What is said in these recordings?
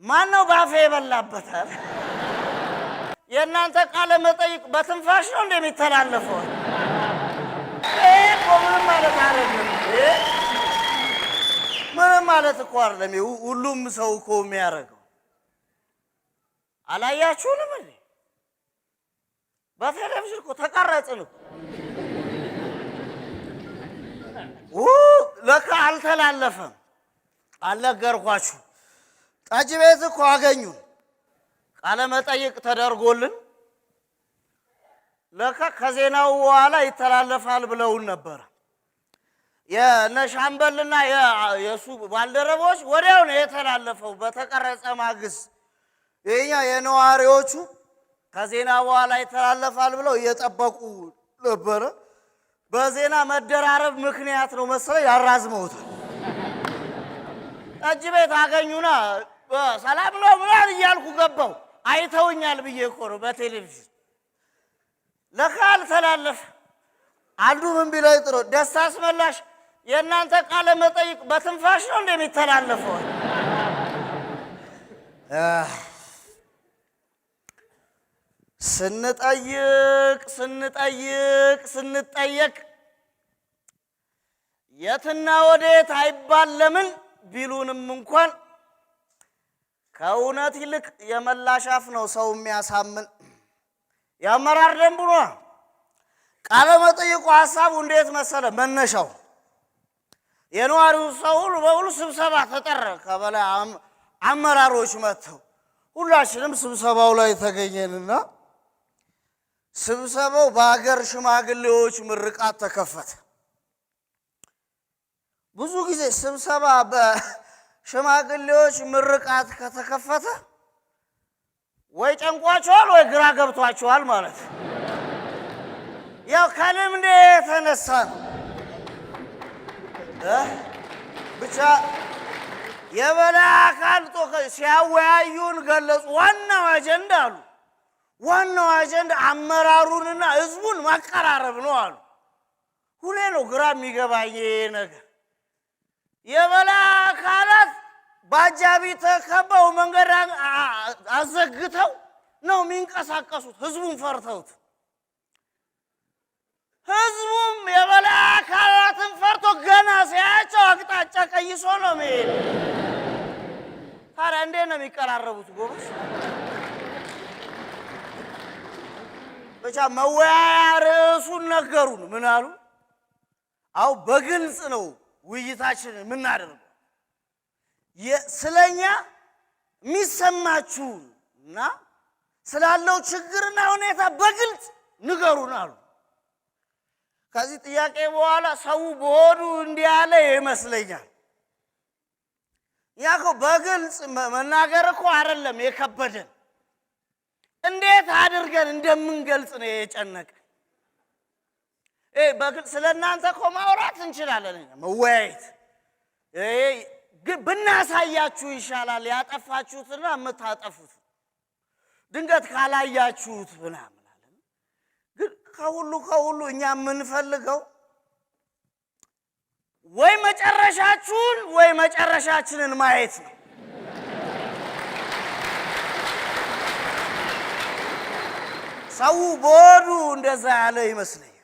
ማን ነው ባፌ የበላበታል? የእናንተ ቃለ መጠይቅ በትንፋሽ ነው እንደሚተላለፈው? ምንም ማለት አይደለም። ምንም ማለት እኮ አይደለም። ሁሉም ሰው እኮ የሚያደርገው አላያችሁንም እንዴ? በቴሌቪዥን እኮ ተቀረጽን እኮ። ለካ አልተላለፈም። አልነገርኳችሁ። ጠጅ ቤት እኮ አገኙን። ቃለ መጠይቅ ተደርጎልን ለካ ከዜናው በኋላ ይተላለፋል ብለውን ነበር። የነሻምበልና የሱ ባልደረቦች ወዲያው ነው የተላለፈው በተቀረጸ ማግስት። የኛ የነዋሪዎቹ ከዜና በኋላ ይተላለፋል ብለው እየጠበቁ ነበር። በዜና መደራረብ ምክንያት ነው መሰለኝ ያራዝመውታል። ጠጅ ቤት አገኙና ሰላም ነው ምናምን እያልኩ ገባው። አይተውኛል ብዬ እኮ ነው በቴሌቪዥን። ለካ አልተላለፈ። አንዱ ምን ቢለኝ ጥሩ ደስታ አስመላሽ የእናንተ ቃለ መጠይቅ በትንፋሽ ነው እንደሚተላለፈው? ስንጠየቅ የትና ወዴት አይባል ለምን ቢሉንም እንኳን ከእውነት ይልቅ የመላሻፍ ነው ሰው የሚያሳምን። የአመራር ደንቡ ነው። ቃለ መጠይቁ ሐሳቡ እንዴት መሰለ? መነሻው የነዋሪው ሰው ሁሉ በሙሉ ስብሰባ ተጠራ። ከበላይ አመራሮች መጥተው ሁላችንም ስብሰባው ላይ ተገኘንና ስብሰባው በአገር ሽማግሌዎች ምርቃት ተከፈተ። ብዙ ጊዜ ስብሰባ በሽማግሌዎች ምርቃት ከተከፈተ ወይ ጨንቋቸዋል ወይ ግራ ገብቷቸዋል ማለት ነው። ያው ከልምድ የተነሳ ነው። ብቻ የበላይ አካል ሲያወያዩን ገለጹ። ዋናው አጀንዳ አሉ አመራሩንና ህዝቡን ማቀራረብ ነው አሉ። ሁሌ ነው ግራ የሚገባኝ ነገር። የበላይ አካላት በአጃቢ ተከበው መንገድ አዘግተው ነው የሚንቀሳቀሱት ህዝቡን ፈርተውት። ህዝቡም የበላይ አካላትን ፈርቶ ገና ሲያያቸው አቅጣጫ ቀይሶ ነው የሚሄድ። ታዲያ እንዴት ነው የሚቀራረቡት ጎበዝ? ብቻ መወያያ ርዕሱን ነገሩን። ምን አሉ? አው በግልጽ ነው ውይይታችን የምናደርገው። ስለኛ የሚሰማችሁና ስላለው ችግርና ሁኔታ በግልጽ ንገሩን አሉ። ከዚህ ጥያቄ በኋላ ሰው በሆዱ እንዲህ ያለ ይመስለኛል። ያኮ በግልጽ መናገር እኮ አይደለም የከበደን፣ እንዴት አድርገን እንደምንገልጽ ነው የጨነቀ። በግልጽ ስለናንተ እኮ ማውራት እንችላለን፣ መወያየት ብናሳያችሁ ይሻላል። ያጠፋችሁትና የምታጠፉት ድንገት ካላያችሁት ምናምን አለ። ግን ከሁሉ እኛ የምንፈልገው ወይ መጨረሻችሁን ወይ መጨረሻችንን ማየት ነው። ሰው ቦዱ እንደዛ ያለ ይመስለኛል።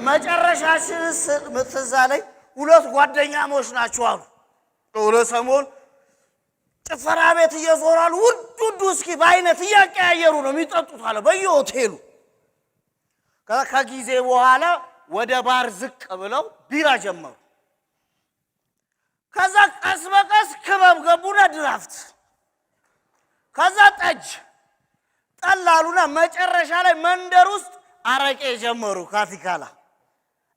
መጨረሻችንስ ትዝ አለኝ። ሁለት ጓደኛሞች ናቸው አሉ። ሁለት ሰሞን ጭፈራ ቤት እየዞራሉ ውድ ውስኪ በአይነት እያቀያየሩ ነው የሚጠጡት አለ በየሆቴሉ። ከጊዜ በኋላ ወደ ባር ዝቅ ብለው ቢራ ጀመሩ። ከዛ ቀስ በቀስ ክበብ ገቡና ድራፍት፣ ከዛ ጠላሉና መጨረሻ ላይ መንደር ውስጥ አረቄ ጀመሩ። ካቲካላ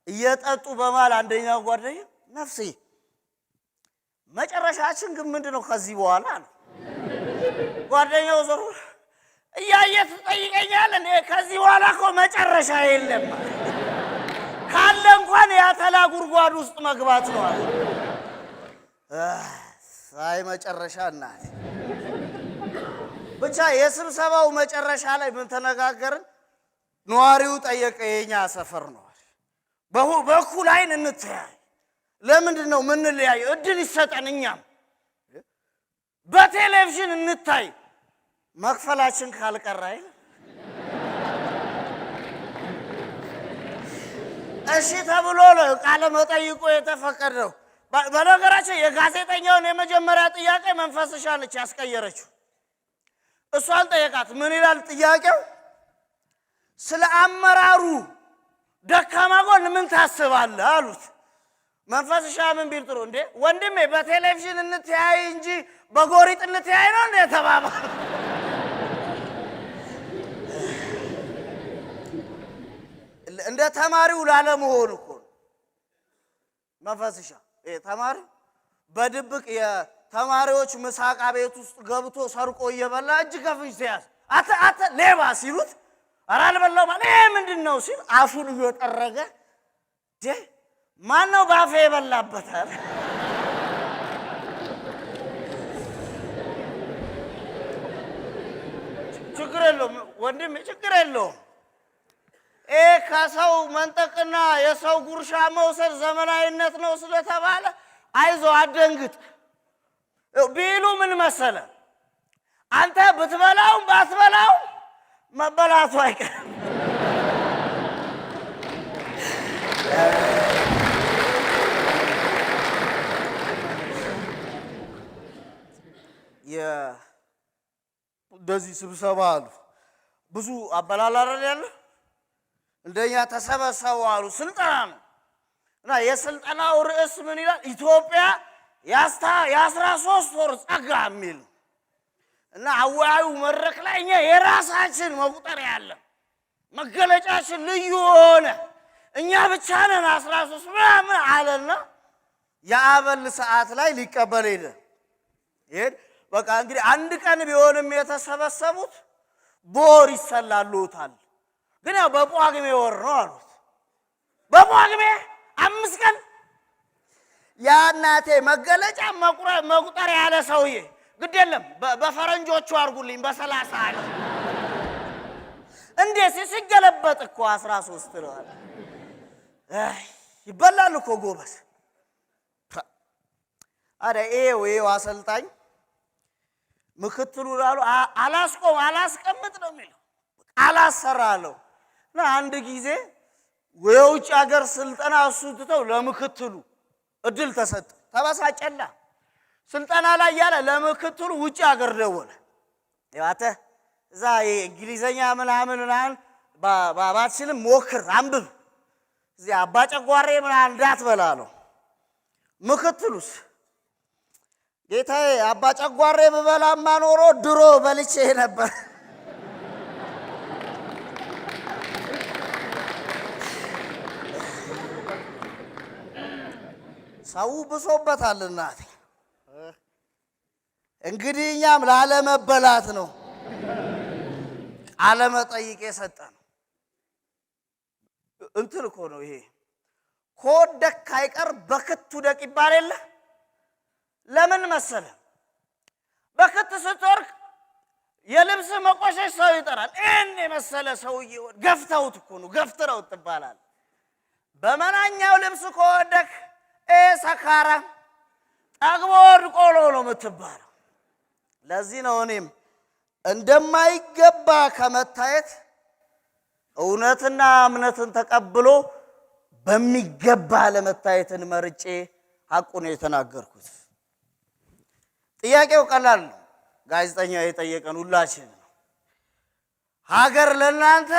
እየጠጡ በማል አንደኛው ጓደኛ ነፍሴ መጨረሻችን ግን ምንድነው ከዚህ በኋላ አለ። ጓደኛው ዞሮ እያየህ ትጠይቀኛለህ? ከዚህ በኋላ እኮ መጨረሻ የለም፣ ካለ እንኳን ያተላ ጉድጓድ ውስጥ መግባት ነው አለ። ሳይ መጨረሻ እናት ብቻ የስብሰባው መጨረሻ ላይ ምን ተነጋገርን? ነዋሪው ጠየቀ። የኛ ሰፈር ነው በኩል አይን እንተያይ፣ ለምንድነው ምን ለያይ እድል ይሰጠን እኛም በቴሌቪዥን እንታይ መክፈላችን ካልቀረ አይደል እሺ ተብሎ ቃለ መጠይቁ የተፈቀደው በነገራችን የጋዜጠኛውን የመጀመሪያ ጥያቄ መንፈስሻለች ያስቀየረችው እሷን ጠየቃት ምን ይላል ጥያቄው ስለ አመራሩ ደካማ ጎን ምን ታስባለህ አሉት መንፈስሻ ምን ቢል ጥሩ እንዴ ወንድሜ በቴሌቪዥን እንትያይ እንጂ በጎሪጥ እንትያይ ነው እንዴ ተባባ እንደ ተማሪው ላለመሆን እኮ መንፈስሻ ተማሪ በድብቅ የተማሪዎች ምሳቃ ቤት ውስጥ ገብቶ ሰርቆ እየበላ እጅ ከፍንጅ ሲያዝ አተ ሌባ ሲሉት አራልበላው ማለት ምንድነው ሲል አፉን እየጠረገ ማን ነው ባፌ የበላበታል ችግር የለውም ወንድም ችግር የለውም ከሰው መንጠቅና የሰው ጉርሻ መውሰድ ዘመናዊነት ነው ስለተባለ አይዞ አደንግጥ ቢሉ ምን መሰለ አንተ ብትበላው ባትበላው መበላቱ አይቀርም እንደዚህ ስብሰባ አሉ ብዙ አበላላረል ያለ እንደኛ ተሰበሰቡ አሉ ስልጣና ነው እና የስልጣናው ርዕስ ምን ይላል ኢትዮጵያ የ13 ወር ጸጋ የሚል እና አዋዩ መድረክ ላይ እኛ የራሳችን መቁጠሪያ ያለ መገለጫችን ልዩ ሆነ እኛ ብቻ ነን 13 ምናምን አለና የአበል ሰዓት ላይ ሊቀበል ሄደ ይሄን በቃ እንግዲህ አንድ ቀን ቢሆንም የተሰበሰቡት ቦር ይሰላሉታል ግን ያው በጳጉሜ ወር ነው አሉት በጳጉሜ 5 ቀን ያናቴ መገለጫ መቁጠሪያ ያለ ሰውዬ ግድ የለም በፈረንጆቹ አርጉልኝ በ30 አለ እንዴ ሲገለበጥ እኮ 13 ነው አለ ይበላል እኮ ጎበስ አረ ይሄው አሰልጣኝ ምክትሉ ላሉ አላስቀምጥ ነው የሚለው አላሰራለው እና አንድ ጊዜ የውጭ ሀገር ስልጣና አሱትተው ለምክትሉ እድል ተሰጠ ተበሳጨላ ስልጣና ላይ ያለ ለምክትሉ ውጭ ሀገር ደወለ ያተ እዛ እንግሊዘኛ ምናምን ባባችልም ሞክር አንብብ እዚህ አባጨጓሬ ምናምን እንዳትበላለው ምክትሉስ ጌታዬ አባጨጓሬ በበላማ ኖሮ ድሮ በልቼ ነበር ሰው ብሶበታል እናቴ እንግዲህ እኛም ላለመበላት ነው አለመጠይቅ የሰጠን እንትን እኮ ነው ይሄ ኮደክ አይቀር በክቱ ደቅ ይባል የለ ለምን መሰለ በክት ስትወርቅ የልብስ መቆሸሽ ሰው ይጠራል እኔ መሰለ ሰውዬ ገፍተውት እኮ ነው ገፍተረው ትባላል በመናኛው ልብስ ኮደክ ሰካራ ጠግቦ ወድቆሎ ነው የምትባለው ለዚህ ነው እኔም እንደማይገባ ከመታየት እውነትና እምነትን ተቀብሎ በሚገባ ለመታየትን መርጬ ሐቁን የተናገርኩት ጥያቄው ቀላል ነው ጋዜጠኛው የጠየቀን ሁላችን ነው ሀገር ለናንተ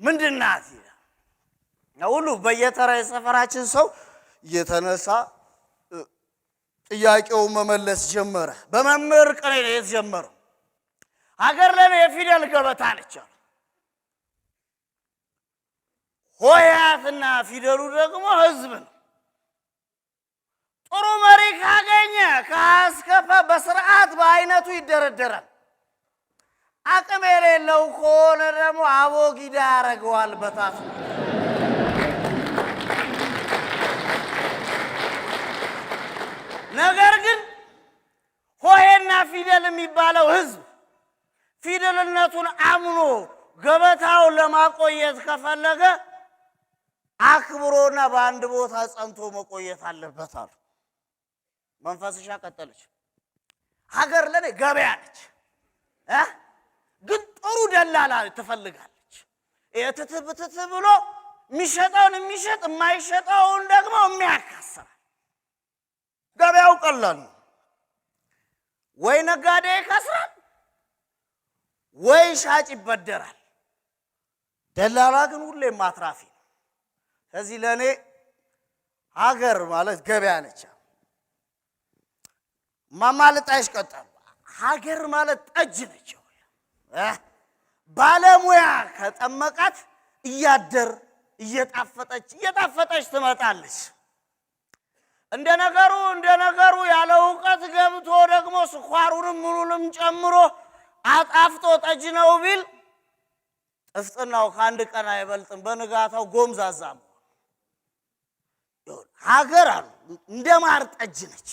ምንድናት ነው ሁሉ በየተራ የሰፈራችን ሰው የተነሳ ጥያቄው መመለስ ጀመረ በመምህር ቀኔ ነው የተጀመረው ሀገር ለኔ የፊደል ገበታ ነች ሆያትና ፊደሉ ደግሞ ህዝብ ነው ጥሩ መሪ ካገኘ ካስከፈ በስርዓት በአይነቱ ይደረደራል አቅም የሌለው ከሆነ ደግሞ አቦጊዳ ያረጋዋል በታፍ ነገር ግን ሆሄና ፊደል የሚባለው ህዝብ ፊደልነቱን አምኖ ገበታውን ለማቆየት ከፈለገ አክብሮና በአንድ ቦታ ጸንቶ መቆየት አለበት አሉ። መንፈስሻ ቀጠለች። ሀገር ለኔ ገበያ ነች፣ ግን ጥሩ ደላላ ትፈልጋለች። የትትብትት ብሎ የሚሸጠውን የሚሸጥ የማይሸጠውን ደግሞ የሚያካስራል። ገበያው ቀላል ነው። ወይ ነጋዴ ይከስራል፣ ወይ ሻጭ ይበደራል። ደላላ ግን ሁሌም አትራፊ ነው። ስለዚህ ለእኔ ሀገር ማለት ገበያ ነች። ማማለጣሽ ቀጠሉ። ሀገር ማለት ጠጅ ነች። ባለሙያ ከጠመቃት እያደር እየጣፈጠች ትመጣለች። እንደ ነገሩ ያለ እውቀት ገብቶ ደግሞ ስኳሩንም ምኑንም ጨምሮ አጣፍጦ ጠጅ ነው ቢል ጥፍጥናው ከአንድ ቀን አይበልጥም። በንጋታው ጎምዛዛም ሀገር አሉ እንደ ማር ጠጅ ነች።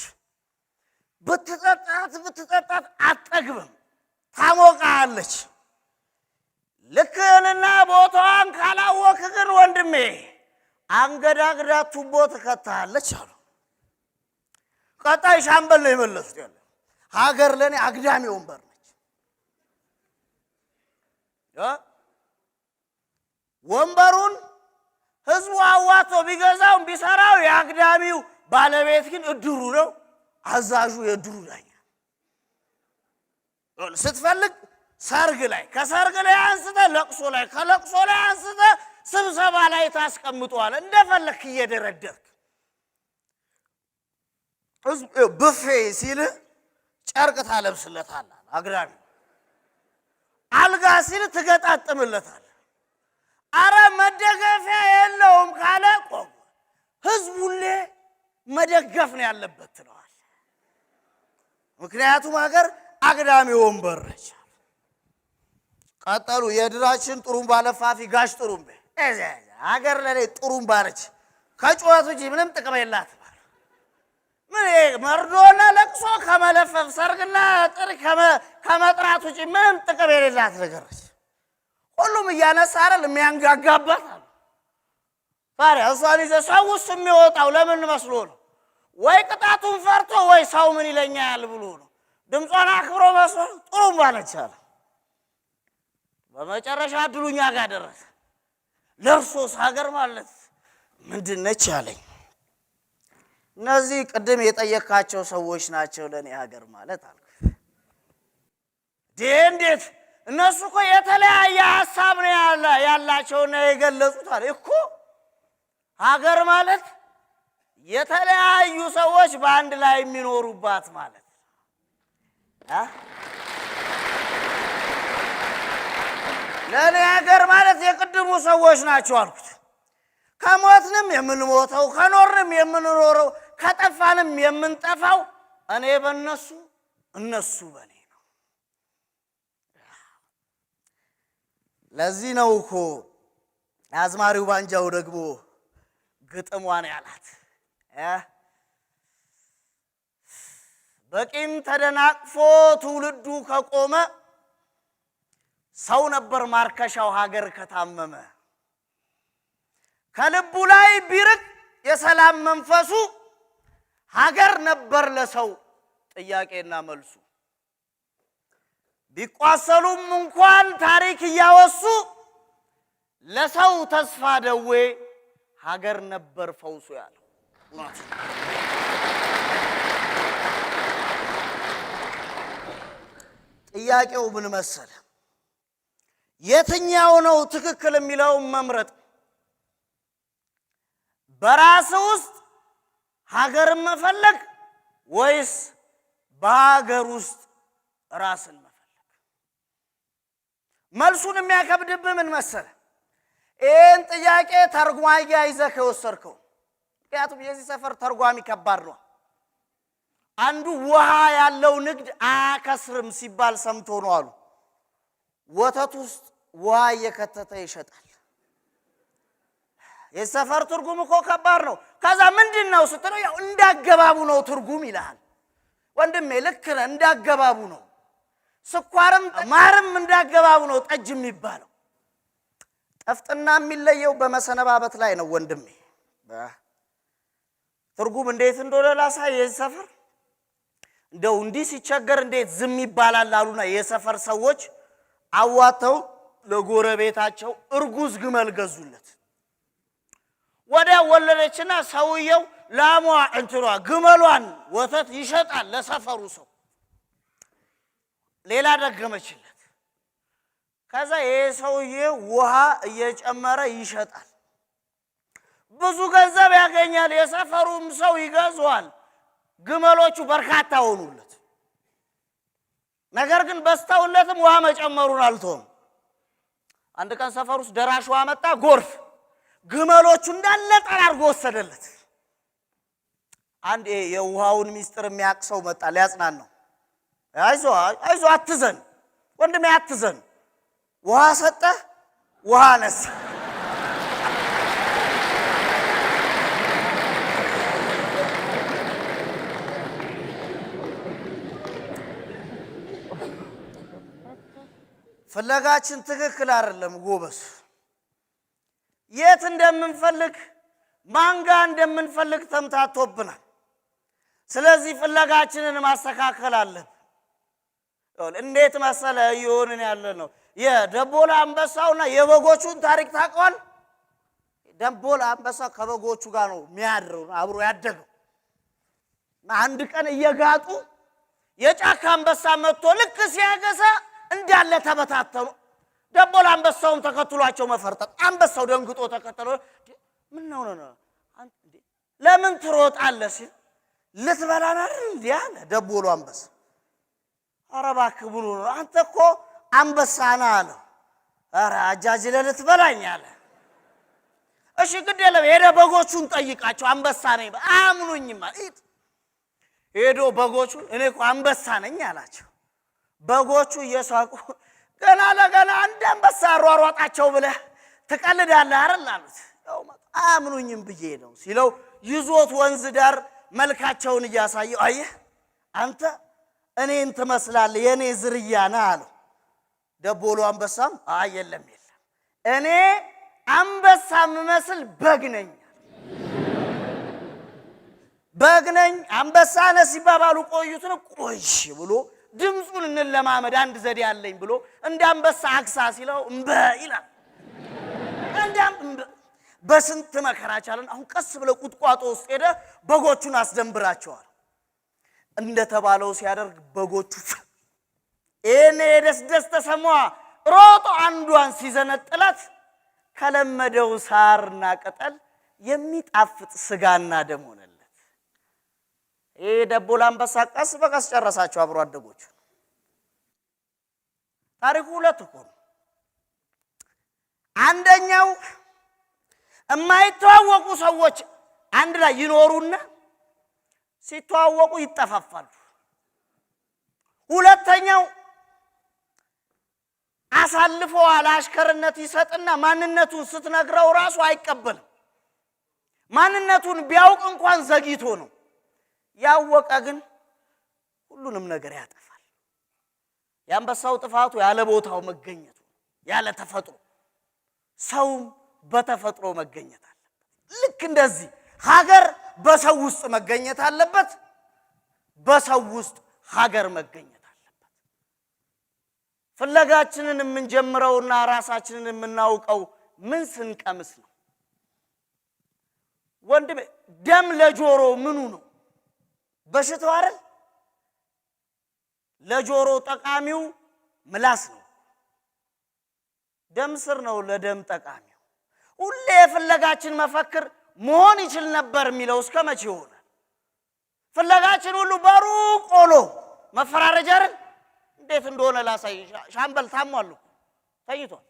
ብትጠጣት አጠግብም፣ ታሞቃለች። ልክህንና ቦታዋን ካላወክ ግን ወንድሜ አንገዳግዳ ቱቦ ትከታለች አሉ። ቀጣይ ሻምበል ነው የመለሱት። ያለ ሀገር ለኔ አግዳሚ ወንበር ነች። ወንበሩን ህዝቡ አዋቶ ቢገዛው ቢሰራው የአግዳሚው ባለቤት ግን እድሩ ነው፣ አዛዡ የእድሩ ዳኛ። ስትፈልግ ሰርግ ላይ፣ ከሰርግ ላይ አንስተ ለቅሶ ላይ፣ ከለቅሶ ላይ አንስተ ስብሰባ ላይ ታስቀምጠዋል። እንደፈለክ እየደረደርክ ብፌ ሲል ጨርቅ ታለብስለታለህ። አግዳሚ አልጋ ሲል ትገጣጥምለታለህ። አረ መደገፊያ የለውም ካለ ቆም። ህዝቡሌ መደገፍ ነው ያለበት ትለዋል። ምክንያቱም ሀገር አግዳሚ ወንበር ነች። ቀጠሉ። የድራችን ጥሩምባ ለፋፊ ጋሽ ጥሩምቤ ሀገር ለኔ ጥሩምባ ነች። ከጩኸት ውጪ ምንም ጥቅም የላትም። ምን መርዶና ለቅሶ ከመለፈፍ ሰርግና ጥሪ ከመጥራት ውጪ ምንም ጥቅም የሌላት ነገር ነች። ሁሉም እያነሳ አይደል የሚያንጋጋባት አለ። ታዲያ እሷን ይዘህ ሰው ውስጥ የሚወጣው ለምን መስሎ ነው? ወይ ቅጣቱን ፈርቶ ወይ ሰው ምን ይለኛል ብሎ ነው። ድምጿን አክብሮ መስሎ ጥሩምባ ነች አለ። በመጨረሻ ድሉኛ ጋር ደረሰ። ለእርሶስ ሀገር ማለት ምንድን ነች አለኝ። እነዚህ ቅድም የጠየካቸው ሰዎች ናቸው ለኔ ሀገር ማለት አልኩ። እንዴት? እነሱ እኮ የተለያየ ሀሳብ ነው ያላቸውና የገለጹት አለ እኮ። ሀገር ማለት የተለያዩ ሰዎች በአንድ ላይ የሚኖሩባት ማለት ለኔ ሀገር ማለት የቅድሙ ሰዎች ናቸው አልኩት። ከሞትንም የምንሞተው፣ ከኖርንም የምንኖረው፣ ከጠፋንም የምንጠፋው እኔ በእነሱ እነሱ በኔ ነው። ለዚህ ነው እኮ አዝማሪው ባንጃው ደግሞ ግጥሟን ያላት በቂም ተደናቅፎ ትውልዱ ከቆመ ሰው ነበር ማርከሻው ሀገር ከታመመ። ከልቡ ላይ ቢርቅ የሰላም መንፈሱ ሀገር ነበር ለሰው ጥያቄና መልሱ። ቢቋሰሉም እንኳን ታሪክ እያወሱ ለሰው ተስፋ ደዌ ሀገር ነበር ፈውሱ ያለው። ጥያቄው ምን መሰለ? የትኛው ነው ትክክል የሚለውን መምረጥ። በራስ ውስጥ ሀገርን መፈለግ ወይስ በሀገር ውስጥ ራስን መፈለግ? መልሱን የሚያከብድብህ ምን መሰለ? ይህን ጥያቄ ተርጓሚ ይዘህ ከወሰድከው። ምክንያቱም የዚህ ሰፈር ተርጓሚ ከባድ ነው። አንዱ ውሃ ያለው ንግድ አያከስርም ሲባል ሰምቶ ነው አሉ። ወተት ውስጥ ውሃ እየከተተ ይሸጣል። የሰፈር ትርጉም እኮ ከባድ ነው። ከዛ ምንድን ነው ስትለው ያው እንዳገባቡ ነው ትርጉም ይልሃል። ወንድሜ ልክ ነህ፣ እንዳገባቡ ነው። ስኳርም ማርም እንዳገባቡ ነው ጠጅ የሚባለው። ጠፍጥና የሚለየው በመሰነባበት ላይ ነው ወንድሜ። ትርጉም እንዴት እንደሆነ ላሳይ። የሰፈር እንደው እንዲህ ሲቸገር እንዴት ዝም ይባላል አሉና የሰፈር ሰዎች አዋተው ለጎረቤታቸው እርጉዝ ግመል ገዙለት። ወዲያ ወለደችና ሰውየው ላሟ እንትሯ ግመሏን ወተት ይሸጣል ለሰፈሩ ሰው። ሌላ ደገመችለት። ከዛ የሰውዬ ውሃ እየጨመረ ይሸጣል። ብዙ ገንዘብ ያገኛል። የሰፈሩም ሰው ይገዛዋል። ግመሎቹ በርካታ ሆኑለት። ነገር ግን በስተውለትም ውሃ መጨመሩን አልተውም። አንድ ቀን ሰፈር ውስጥ ደራሽ ውሃ መጣ፣ ጎርፍ። ግመሎቹ እንዳለ ጠራርጎ ወሰደለት። አንድ የውሃውን ሚስጥር የሚያቅሰው መጣ ሊያጽናናው። አይዞህ አትዘን ወንድሜ አትዘን፣ ውሃ ሰጠ፣ ውሃ ነሳ። ፍለጋችን ትክክል አይደለም ጎበስ። የት እንደምንፈልግ ማንጋ እንደምንፈልግ ተምታቶብናል። ስለዚህ ፍለጋችንን ማስተካከል አለብን። እንዴት መሰለ ይሆንን ያለ ነው። የደቦላ አንበሳውና የበጎቹን ታሪክ ታውቀዋል? ደቦላ አንበሳ ከበጎቹ ጋር ነው የሚያድረው፣ አብሮ ያደገው። አንድ ቀን እየጋጡ የጫካ አንበሳ መጥቶ ልክ ሲያገሳ እንዳለ ተበታተኑ። ደቦላ አንበሳውን ተከትሏቸው መፈርጠጥ። አንበሳው ደንግጦ ተከተለው። ምን ነው ለምን ትሮጣለህ ሲል ልትበላና እንዴ አለ ደቦሉ አንበሳ። ኧረ እባክህ ብሎ ነው አንተ እኮ አንበሳ ነህ አለ። ኧረ አጃጅለህ ልትበላኝ አለ። እሺ ግድ የለም ሄደ በጎቹን ጠይቃቸው አንበሳ ነኝ አያምኑኝም ማለት ሄዶ በጎቹን እኔ እኮ አንበሳ ነኝ አላቸው። በጎቹ እየሳቁ ገና ለገና አንድ አንበሳ አሯሯጣቸው ብለህ ትቀልዳለህ አይደል አሉት። ያው አያምኑኝም ብዬ ነው ሲለው ይዞት ወንዝ ዳር መልካቸውን እያሳየው አየህ አንተ እኔን ትመስላለህ የኔ ዝርያ ነህ አለው። ደቦሉ አንበሳም የለም እኔ አንበሳ የምመስል በግ ነኝ አንበሳ ነህ ሲባባሉ ቆዩትን ቆይሽ ብሎ ድምጹን እንለማመድ አንድ ዘዴ ያለኝ ብሎ እንደ አንበሳ አክሳ ሲለው እምበ ይላል። በስንት መከራ ቻለን። አሁን ቀስ ብለ ቁጥቋጦ ውስጥ ሄደ በጎቹን አስደንብራቸዋል። እንደተባለው ሲያደርግ በጎቹ እኔ ደስ ተሰማ ሮጦ አንዷን ሲዘነጥላት ከለመደው ሳርና ቅጠል የሚጣፍጥ ስጋና ደም ሆነለት። ደቦላ አንበሳ ቀስ በቀስ ጨረሳቸው አብሮ አደጎቹ። ታሪኩ ሁለት እኮ ነው። አንደኛው የማይተዋወቁ ሰዎች አንድ ላይ ይኖሩና ሲተዋወቁ ይጠፋፋሉ። ሁለተኛው አሳልፎ አሽከርነት ይሰጥና ማንነቱን ስትነግረው ራሱ አይቀበልም። ማንነቱን ቢያውቅ እንኳን ዘግይቶ ነው። ያወቀ ግን ሁሉንም ነገር ያጠፋል። የአንበሳው ጥፋቱ ያለ ቦታው መገኘቱ፣ ያለ ተፈጥሮ። ሰውም በተፈጥሮ መገኘት አለበት። ልክ እንደዚህ ሀገር በሰው ውስጥ መገኘት አለበት፣ በሰው ውስጥ ሀገር መገኘት አለበት። ፍለጋችንን የምንጀምረውና ራሳችንን የምናውቀው ምን ስንቀምስ ነው? ወንድሜ ደም ለጆሮ ምኑ ነው? በሽታው አይደል? ለጆሮ ጠቃሚው ምላስ ነው። ደም ስር ነው ለደም ጠቃሚው። ሁሌ ፍለጋችን መፈክር መሆን ይችል ነበር የሚለው እስከ መቼ ይሆናል? ፍለጋችን ሁሉ በሩቅ ሆኖ መፈራረጃ አይደል? እንዴት እንደሆነ ላሳይ። ሻምበል ታሟል፣ ተኝቷል።